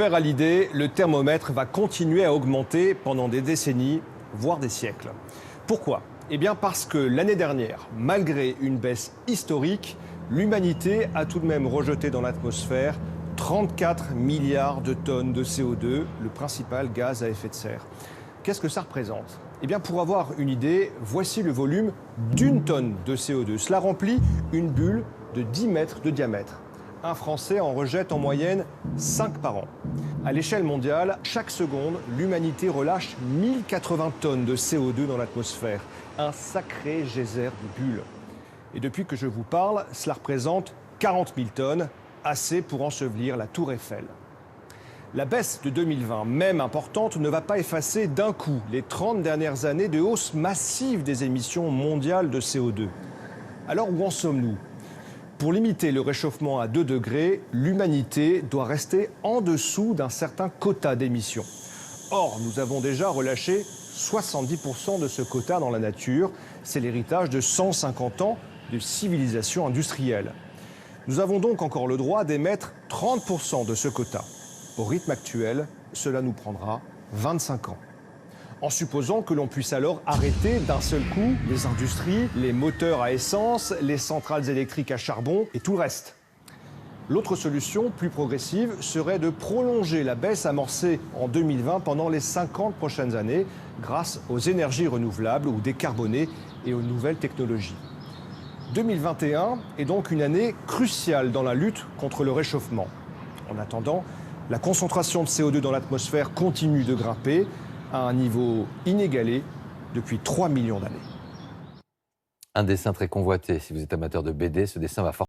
faire à l'idée, le thermomètre va continuer à augmenter pendant des décennies, voire des siècles. Pourquoi ? Eh bien parce que l'année dernière, malgré une baisse historique, l'humanité a tout de même rejeté dans l'atmosphère 34 milliards de tonnes de CO2, le principal gaz à effet de serre. Qu'est-ce que ça représente ? Eh bien, pour avoir une idée, voici le volume d'une tonne de CO2. Cela remplit une bulle de 10 mètres de diamètre. Un Français en rejette en moyenne 5 par an. À l'échelle mondiale, chaque seconde, l'humanité relâche 1080 tonnes de CO2 dans l'atmosphère. Un sacré geyser de bulles. Et depuis que je vous parle, cela représente 40 000 tonnes, assez pour ensevelir la Tour Eiffel. La baisse de 2020, même importante, ne va pas effacer d'un coup les 30 dernières années de hausse massive des émissions mondiales de CO2. Alors où en sommes-nous ? Pour limiter le réchauffement à 2 degrés, l'humanité doit rester en dessous d'un certain quota d'émissions. Or, nous avons déjà relâché 70% de ce quota dans la nature. C'est l'héritage de 150 ans de civilisation industrielle. Nous avons donc encore le droit d'émettre 30% de ce quota. Au rythme actuel, cela nous prendra 25 ans. En supposant que l'on puisse alors arrêter d'un seul coup les industries, les moteurs à essence, les centrales électriques à charbon et tout le reste. L'autre solution, plus progressive, serait de prolonger la baisse amorcée en 2020 pendant les 50 prochaines années grâce aux énergies renouvelables ou décarbonées et aux nouvelles technologies. 2021 est donc une année cruciale dans la lutte contre le réchauffement. En attendant, la concentration de CO2 dans l'atmosphère continue de grimper à un niveau inégalé depuis 3 millions d'années. Un dessin très convoité. Si vous êtes amateur de BD, ce dessin va forcément